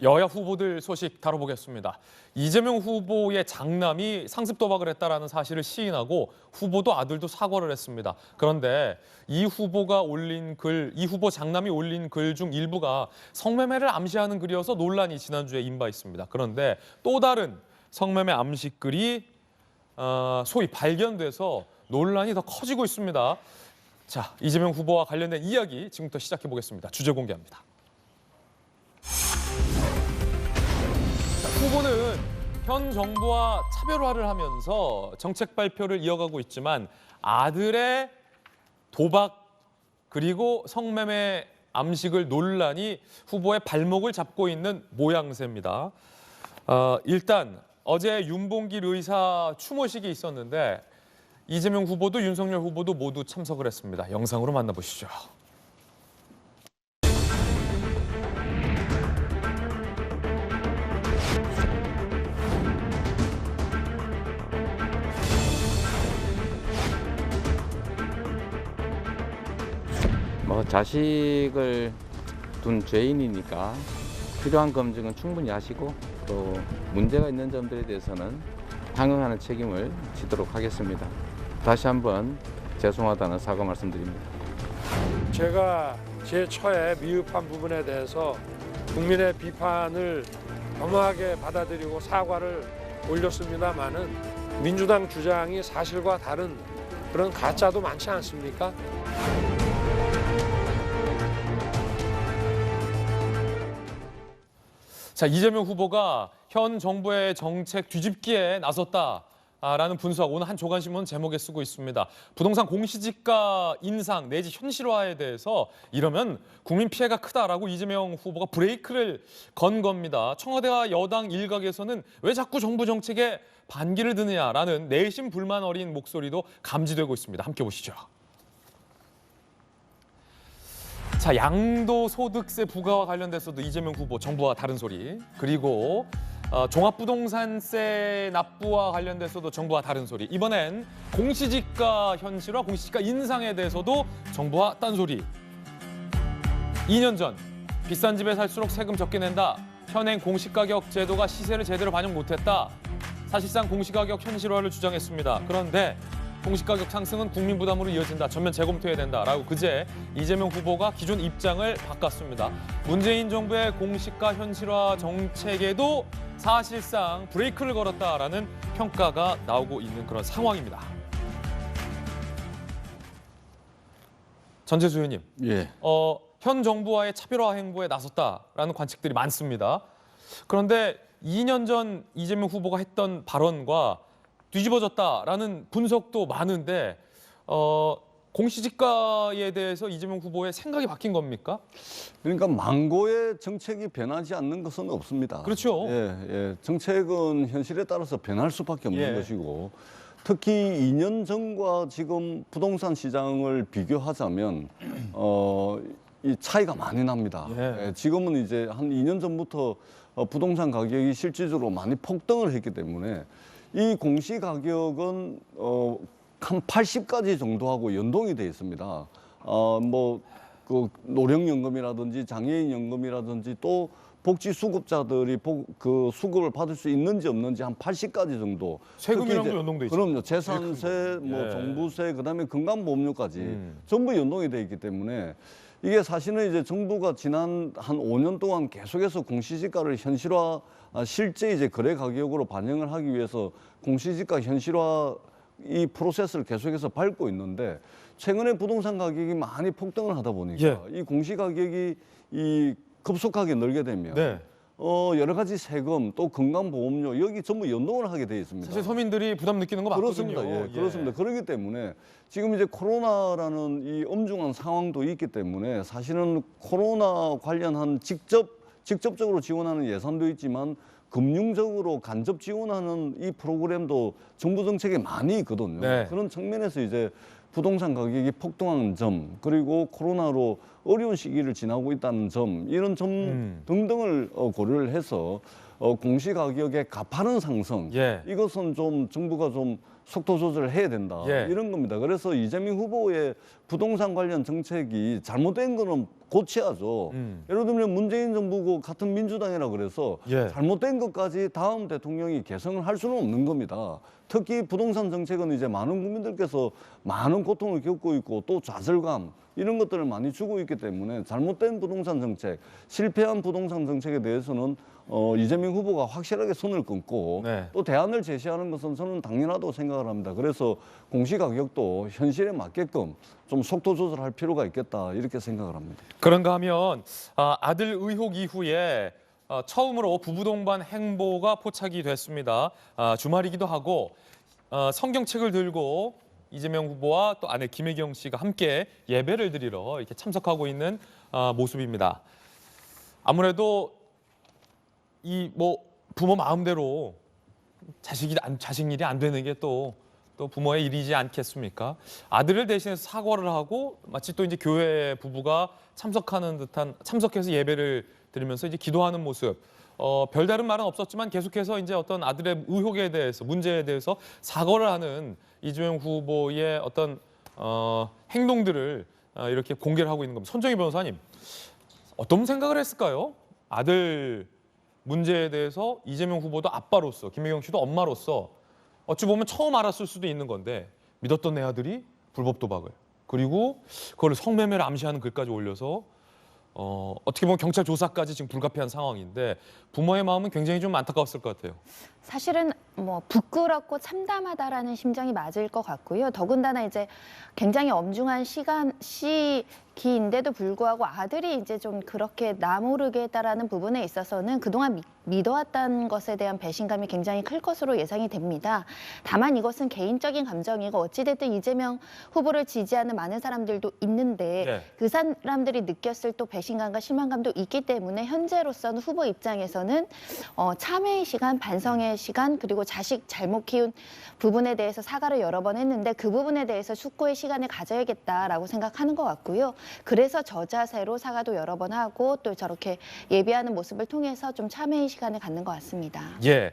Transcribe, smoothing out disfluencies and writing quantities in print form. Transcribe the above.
여야 후보들 소식 다뤄보겠습니다. 이재명 후보의 장남이 상습 도박을 했다라는 사실을 시인하고 후보도 아들도 사과를 했습니다. 그런데 이 후보 장남이 올린 글 중 일부가 성매매를 암시하는 글이어서 논란이 지난주에 인바했습니다. 그런데 또 다른 성매매 암시 글이 소위 발견돼서 논란이 더 커지고 있습니다. 자, 이재명 후보와 관련된 이야기 지금부터 시작해 보겠습니다. 주제 공개합니다. 후보는 현 정부와 차별화를 하면서 정책 발표를 이어가고 있지만 아들의 도박 그리고 성매매 암시글 논란이 후보의 발목을 잡고 있는 모양새입니다. 일단 어제 윤봉길 의사 추모식이 있었는데 이재명 후보도 윤석열 후보도 모두 참석을 했습니다. 영상으로 만나보시죠. 자식을 둔 죄인이니까 필요한 검증은 충분히 하시고 또 문제가 있는 점들에 대해서는 당응하는 책임을 지도록 하겠습니다. 다시 한번 죄송하다는 사과 말씀드립니다. 제가 제 처에 미흡한 부분에 대해서 국민의 비판을 겸허하게 받아들이고 사과를 올렸습니다마는 민주당 주장이 사실과 다른 그런 가짜도 많지 않습니까? 자, 이재명 후보가 현 정부의 정책 뒤집기에 나섰다라는 분석 오늘 한 조간신문 제목에 쓰고 있습니다. 부동산 공시지가 인상 내지 현실화에 대해서 이러면 국민 피해가 크다라고 이재명 후보가 브레이크를 건 겁니다. 청와대와 여당 일각에서는 왜 자꾸 정부 정책에 반기를 드느냐라는 내심 불만 어린 목소리도 감지되고 있습니다. 함께 보시죠. 자, 양도소득세 부과와 관련돼서도 이재명 후보 정부와 다른 소리, 그리고 종합부동산세 납부와 관련돼서도 정부와 다른 소리, 이번엔 공시지가 현실화, 공시지가 인상에 대해서도 정부와 딴 소리. 2년 전 비싼 집에 살수록 세금 적게 낸다. 현행 공시가격 제도가 시세를 제대로 반영 못했다. 사실상 공시가격 현실화를 주장했습니다. 그런데 공시가격 상승은 국민 부담으로 이어진다. 전면 재검토해야 된다라고 그제 이재명 후보가 기존 입장을 바꿨습니다. 문재인 정부의 공시가 현실화 정책에도 사실상 브레이크를 걸었다라는 평가가 나오고 있는 그런 상황입니다. 전재수 의원님, 현 정부와의 차별화 행보에 나섰다라는 관측들이 많습니다. 그런데 2년 전 이재명 후보가 했던 발언과 뒤집어졌다라는 분석도 많은데 공시지가에 대해서 이재명 후보의 생각이 바뀐 겁니까? 그러니까 망고의 정책이 변하지 않는 것은 없습니다. 그렇죠. 정책은 현실에 따라서 변할 수밖에 없는 것이고 특히 2년 전과 지금 부동산 시장을 비교하자면 이 차이가 많이 납니다. 지금은 이제 한 2년 전부터 부동산 가격이 실질적으로 많이 폭등을 했기 때문에 이 공시 가격은 한 80가지 정도하고 연동이 돼 있습니다. 그 노령연금이라든지 장애인연금이라든지 또 복지 수급자들이 그 수급을 받을 수 있는지 없는지 한 80가지 정도. 세금이랑도 연동돼 있죠. 그럼요. 재산세, 종부세, 그다음에 건강보험료까지 전부 연동이 돼 있기 때문에 이게 사실은 이제 정부가 지난 한 5년 동안 계속해서 공시지가를 현실화, 실제 이제 거래 가격으로 반영을 하기 위해서 공시지가 현실화 이 프로세스를 계속해서 밟고 있는데 최근에 부동산 가격이 많이 폭등을 하다 보니까 이 공시 가격이 이 급속하게 늘게 되면 여러 가지 세금 또 건강보험료 여기 전부 연동을 하게 돼 있습니다. 사실 서민들이 부담 느끼는 거 맞거든요. 그렇습니다. 그렇습니다. 그렇기 때문에 지금 이제 코로나라는 이 엄중한 상황도 있기 때문에 사실은 코로나 관련한 직접적으로 지원하는 예산도 있지만 금융적으로 간접 지원하는 이 프로그램도 정부 정책에 많이 있거든요. 그런 측면에서 이제 부동산 가격이 폭등한 점 그리고 코로나로 어려운 시기를 지나고 있다는 점, 이런 점 등등을 고려를 해서 공시가격의 가파른 상승, 예. 이것은 좀 정부가 좀 속도 조절을 해야 된다, 예. 이런 겁니다. 그래서 이재명 후보의 부동산 관련 정책이 잘못된 거는 고쳐야죠. 예를 들면 문재인 정부고 같은 민주당이라 그래서 예. 잘못된 것까지 다음 대통령이 개선을 할 수는 없는 겁니다. 특히 부동산 정책은 이제 많은 국민들께서 많은 고통을 겪고 있고 또 좌절감 이런 것들을 많이 주고 있기 때문에 잘못된 부동산 정책, 실패한 부동산 정책에 대해서는 이재명 후보가 확실하게 선을 끊고 네. 또 대안을 제시하는 것은 저는 당연하다고 생각을 합니다. 그래서 공시가격도 현실에 맞게끔 좀 속도 조절할 필요가 있겠다, 이렇게 생각을 합니다. 그런가 하면 아들 의혹 이후에 처음으로 부부 동반 행보가 포착이 됐습니다. 주말이기도 하고 성경책을 들고 이재명 후보와 또 아내 김혜경 씨가 함께 예배를 드리러 이렇게 참석하고 있는 모습입니다. 아무래도 이 부모 마음대로 자식 일이 안 되는 게 또 부모의 일이지 않겠습니까? 아들을 대신해서 사과를 하고 마치 또 이제 교회 부부가 참석해서 예배를 드리면서 이제 기도하는 모습. 별다른 말은 없었지만 계속해서 이제 어떤 아들의 의혹에 대해서, 문제에 대해서 사과를 하는 이재명 후보의 어떤 행동들을 이렇게 공개를 하고 있는 겁니다. 손정희 변호사님, 어떤 생각을 했을까요? 아들 문제에 대해서 이재명 후보도 아빠로서, 김혜경 씨도 엄마로서 어찌 보면 처음 알았을 수도 있는 건데 믿었던 내 아들이 불법 도박을, 그리고 그걸 성매매를 암시하는 글까지 올려서 어떻게 보면 경찰 조사까지 지금 불가피한 상황인데 부모의 마음은 굉장히 좀 안타까웠을 것 같아요. 사실은 부끄럽고 참담하다라는 심정이 맞을 것 같고요. 더군다나 이제 굉장히 엄중한 시기인데도 불구하고 아들이 이제 좀 그렇게 나모르게 했다라는 부분에 있어서는 그동안 믿어왔던 것에 대한 배신감이 굉장히 클 것으로 예상이 됩니다. 다만 이것은 개인적인 감정이고 어찌됐든 이재명 후보를 지지하는 많은 사람들도 있는데 네. 그 사람들이 느꼈을 또 배신감과 실망감도 있기 때문에 현재로서는 후보 입장에서는 참회의 시간, 반성의 시간, 그리고 자식 잘못 키운 부분에 대해서 사과를 여러 번 했는데 그 부분에 대해서 숙고의 시간을 가져야겠다라고 생각하는 것 같고요. 그래서 저 자세로 사과도 여러 번 하고 또 저렇게 예비하는 모습을 통해서 좀 참회의 시간을 갖는 것 같습니다. 예,